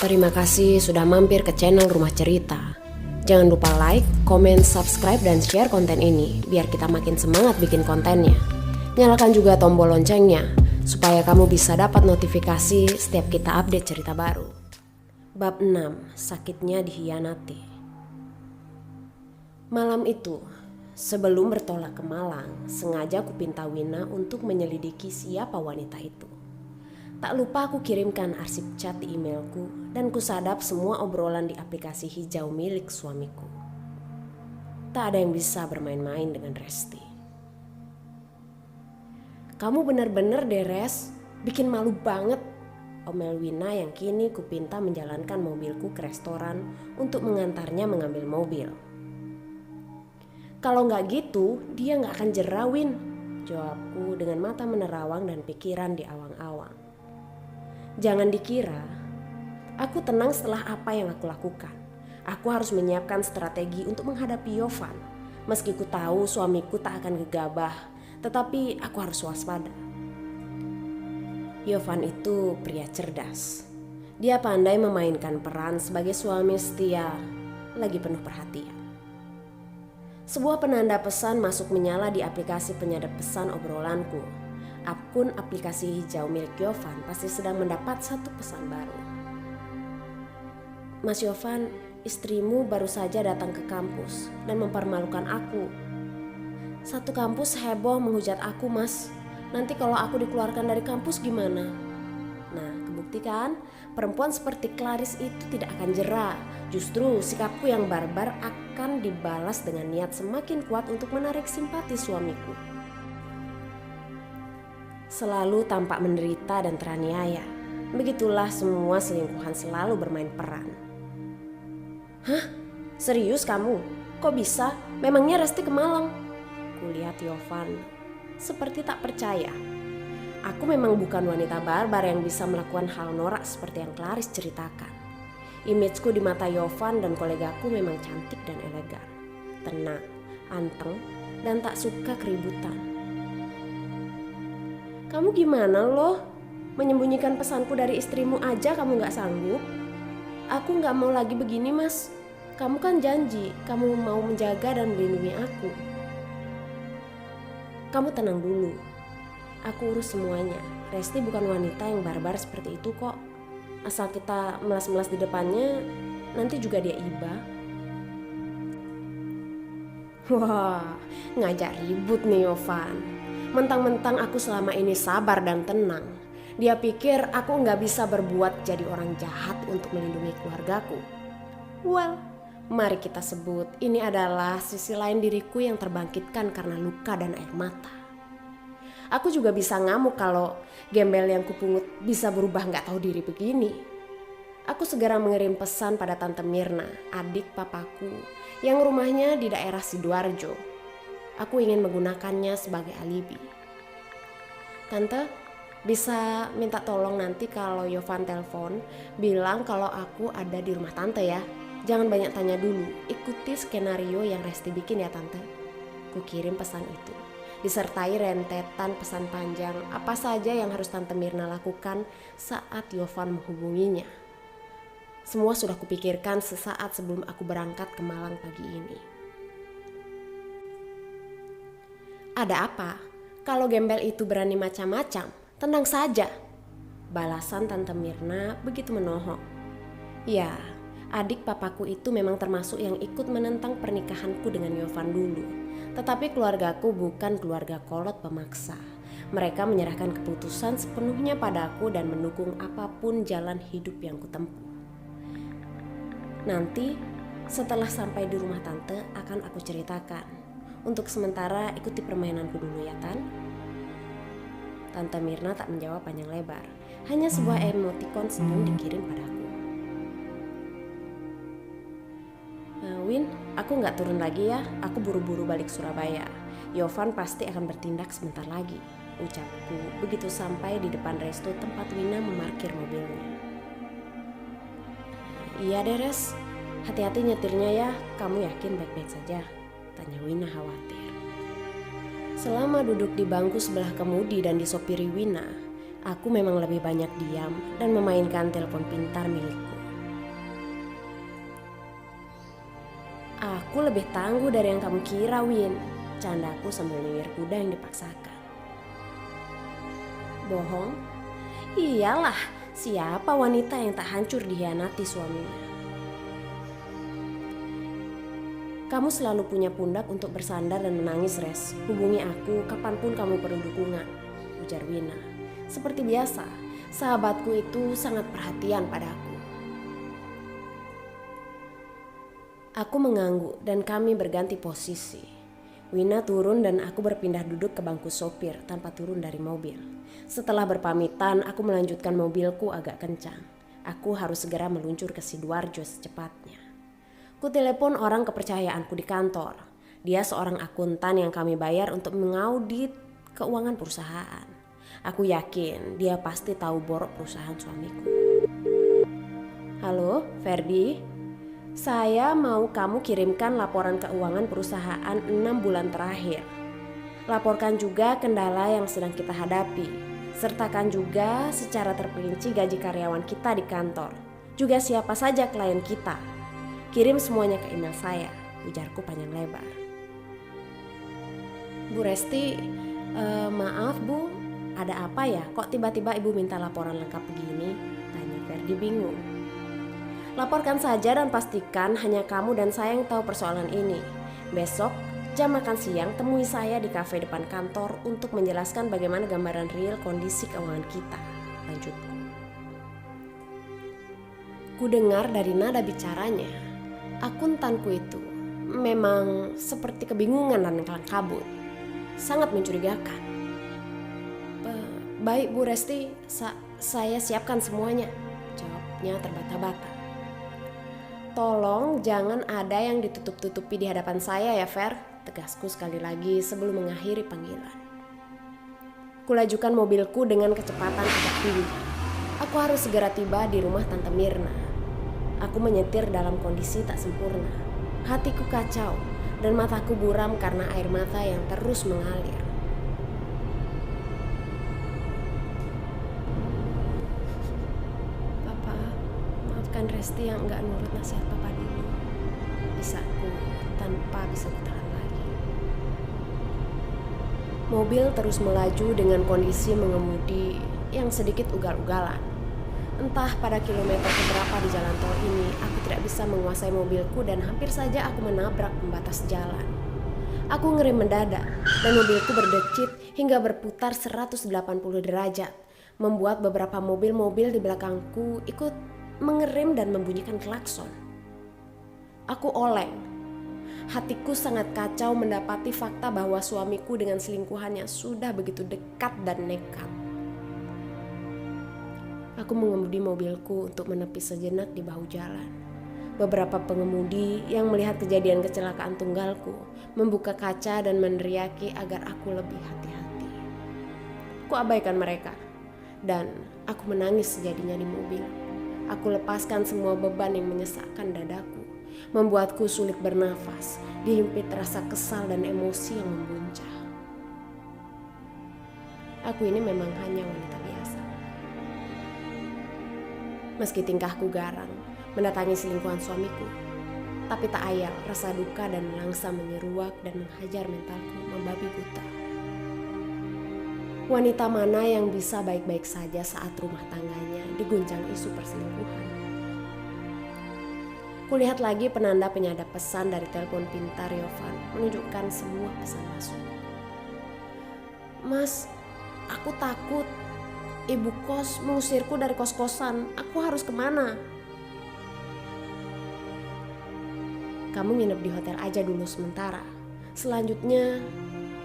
Terima kasih sudah mampir ke channel Rumah Cerita. Jangan lupa like, komen, subscribe, dan share konten ini biar kita makin semangat bikin kontennya. Nyalakan juga tombol loncengnya supaya kamu bisa dapat notifikasi setiap kita update cerita baru. Bab 6. Sakitnya dikhianati. Malam itu, sebelum bertolak ke Malang, sengaja aku pinta Wina untuk menyelidiki siapa wanita itu. Tak lupa aku kirimkan arsip chat di emailku dan kusadap semua obrolan di aplikasi hijau milik suamiku. Tak ada yang bisa bermain-main dengan Resti. Kamu benar-benar deh Res, bikin malu banget, omel Wina yang kini kupinta menjalankan mobilku ke restoran untuk mengantarnya mengambil mobil. Kalau nggak gitu, dia nggak akan jerawin, jawabku dengan mata menerawang dan pikiran di awang-awang. Jangan dikira, aku tenang setelah apa yang aku lakukan. Aku harus menyiapkan strategi untuk menghadapi Yovan. Meski ku tahu suamiku tak akan gegabah, tetapi aku harus waspada. Yovan itu pria cerdas. Dia pandai memainkan peran sebagai suami setia, lagi penuh perhatian. Sebuah penanda pesan masuk menyala di aplikasi penyadap pesan obrolanku. Akun aplikasi hijau milik Yovan pasti sedang mendapat satu pesan baru. Mas Yovan, istrimu baru saja datang ke kampus dan mempermalukan aku. Satu kampus heboh menghujat aku, Mas. Nanti kalau aku dikeluarkan dari kampus gimana? Nah, kebuktikan perempuan seperti Claris itu tidak akan jera. Justru sikapku yang barbar akan dibalas dengan niat semakin kuat untuk menarik simpati suamiku. Selalu tampak menderita dan teraniaya. Begitulah semua selingkuhan selalu bermain peran. Hah? Serius kamu? Kok bisa? Memangnya Resti ke Malang? Kulihat Yovan seperti tak percaya. Aku memang bukan wanita barbar yang bisa melakukan hal norak seperti yang Claris ceritakan. Imageku di mata Yovan dan kolegaku memang cantik dan elegan, tenang, anteng, dan tak suka keributan. Kamu gimana loh? Menyembunyikan pesanku dari istrimu aja kamu gak sanggup? Aku gak mau lagi begini, Mas. Kamu kan janji kamu mau menjaga dan melindungi aku. Kamu tenang dulu. Aku urus semuanya. Resti bukan wanita yang barbar seperti itu kok. Asal kita melas-melas di depannya, nanti juga dia iba. Wah, ngajak ribut nih Yovan. Mentang-mentang aku selama ini sabar dan tenang. Dia pikir aku gak bisa berbuat jadi orang jahat untuk melindungi keluargaku. Well, mari kita sebut ini adalah sisi lain diriku yang terbangkitkan karena luka dan air mata. Aku juga bisa ngamuk kalau gembel yang kupungut bisa berubah gak tahu diri begini. Aku segera mengirim pesan pada Tante Mirna, adik papaku, yang rumahnya di daerah Sidoarjo. Aku ingin menggunakannya sebagai alibi. Tante, bisa minta tolong nanti kalau Yovan telepon, bilang kalau aku ada di rumah Tante ya. Jangan banyak tanya dulu, ikuti skenario yang Resti bikin ya Tante. Ku kirim pesan itu, disertai rentetan pesan panjang apa saja yang harus Tante Mirna lakukan saat Yovan menghubunginya. Semua sudah kupikirkan sesaat sebelum aku berangkat ke Malang pagi ini. Ada apa? Kalau gembel itu berani macam-macam, tenang saja. Balasan Tante Mirna begitu menohok. Ya, adik papaku itu memang termasuk yang ikut menentang pernikahanku dengan Yovan dulu. Tetapi keluargaku bukan keluarga kolot pemaksa. Mereka menyerahkan keputusan sepenuhnya padaku dan mendukung apapun jalan hidup yang kutempuh. Nanti setelah sampai di rumah Tante akan aku ceritakan. Untuk sementara ikuti permainanku dulu ya Tan. Tante Mirna tak menjawab panjang lebar. Hanya sebuah emotikon senyum dikirim padaku. Win, aku gak turun lagi ya. Aku buru-buru balik Surabaya. Yovan pasti akan bertindak sebentar lagi, ucapku begitu sampai di depan resto tempat Wina memarkir mobilnya. Iya deh Res, hati-hati nyetirnya ya. Kamu yakin baik-baik saja? Tanya Wina khawatir. Selama duduk di bangku sebelah kemudi dan disopiri Wina, aku memang lebih banyak diam dan memainkan telepon pintar milikku. Aku lebih tangguh dari yang kamu kira, Win. Candaku sambil nyengir kuda yang dipaksakan. Bohong? Iyalah, siapa wanita yang tak hancur dikhianati suaminya? Kamu selalu punya pundak untuk bersandar dan menangis, Res. Hubungi aku kapanpun kamu perlu dukungan, ujar Wina. Seperti biasa, sahabatku itu sangat perhatian padaku. Aku mengangguk dan kami berganti posisi. Wina turun dan aku berpindah duduk ke bangku sopir tanpa turun dari mobil. Setelah berpamitan, aku melanjutkan mobilku agak kencang. Aku harus segera meluncur ke Sidoarjo secepatnya. Ku telepon orang kepercayaanku di kantor. Dia seorang akuntan yang kami bayar untuk mengaudit keuangan perusahaan. Aku yakin dia pasti tahu borok perusahaan suamiku. Halo, Ferdi. Saya mau kamu kirimkan laporan keuangan perusahaan 6 bulan terakhir. Laporkan juga kendala yang sedang kita hadapi. Sertakan juga secara terperinci gaji karyawan kita di kantor. Juga siapa saja klien kita. Kirim semuanya ke email saya, ujarku panjang lebar. Bu Resti, maaf Bu, ada apa ya? Kok tiba-tiba Ibu minta laporan lengkap begini? Tanya Ferdi bingung. Laporkan saja dan pastikan hanya kamu dan saya yang tahu persoalan ini. Besok jam makan siang temui saya di kafe depan kantor untuk menjelaskan bagaimana gambaran real kondisi keuangan kita. Lanjutku. Ku dengar dari nada bicaranya, akuntanku itu memang seperti kebingungan dan kelang kabut. Sangat mencurigakan. Baik Bu Resti, saya siapkan semuanya, jawabnya terbata-bata. Tolong jangan ada yang ditutup-tutupi di hadapan saya ya Fer, tegasku sekali lagi sebelum mengakhiri panggilan. Kulajukan mobilku dengan kecepatan agak tinggi. Aku harus segera tiba di rumah Tante Mirna. Aku menyetir dalam kondisi tak sempurna. Hatiku kacau dan mataku buram karena air mata yang terus mengalir. Maafkan Resti yang enggak nurut nasihat Papa dulu. Bisaku tanpa bisa kutahan lagi. Mobil terus melaju dengan kondisi mengemudi yang sedikit ugal-ugalan. Entah pada kilometer keberapa di jalan tol ini, aku tidak bisa menguasai mobilku dan hampir saja aku menabrak pembatas jalan. Aku ngerem mendadak dan mobilku berdecit hingga berputar 180 derajat, membuat beberapa mobil-mobil di belakangku ikut mengerem dan membunyikan klakson. Aku oleng. Hatiku sangat kacau mendapati fakta bahwa suamiku dengan selingkuhannya sudah begitu dekat dan nekat. Aku mengemudi mobilku untuk menepi sejenak di bahu jalan. Beberapa pengemudi yang melihat kejadian kecelakaan tunggalku membuka kaca dan meneriaki agar aku lebih hati-hati. Ku abaikan mereka dan aku menangis sejadinya di mobil. Aku lepaskan semua beban yang menyesakkan dadaku, membuatku sulit bernafas, dihimpit rasa kesal dan emosi yang membuncah. Aku ini memang hanya wanita biasa. Meski tingkahku garang, mendatangi selingkuhan suamiku, tapi tak ayal rasa duka dan langsa menyeruak dan menghajar mentalku membabi buta. Wanita mana yang bisa baik-baik saja saat rumah tangganya diguncang isu perselingkuhan? Kulihat lagi penanda penyadap pesan dari telepon pintar Yovan menunjukkan semua pesan masuk. Mas, aku takut. Ibu kos mengusirku dari kos-kosan. Aku harus kemana? Kamu nginep di hotel aja dulu sementara. Selanjutnya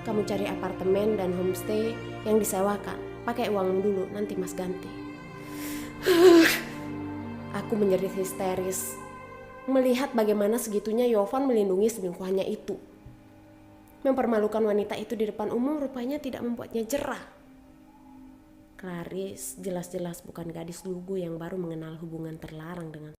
kamu cari apartemen dan homestay yang disewakan. Pakai uang dulu, nanti mas ganti. Aku menjerit histeris melihat bagaimana segitunya Yovan melindungi selingkuhannya itu. Mempermalukan wanita itu di depan umum rupanya tidak membuatnya jerah. Clarice jelas-jelas bukan gadis lugu yang baru mengenal hubungan terlarang dengan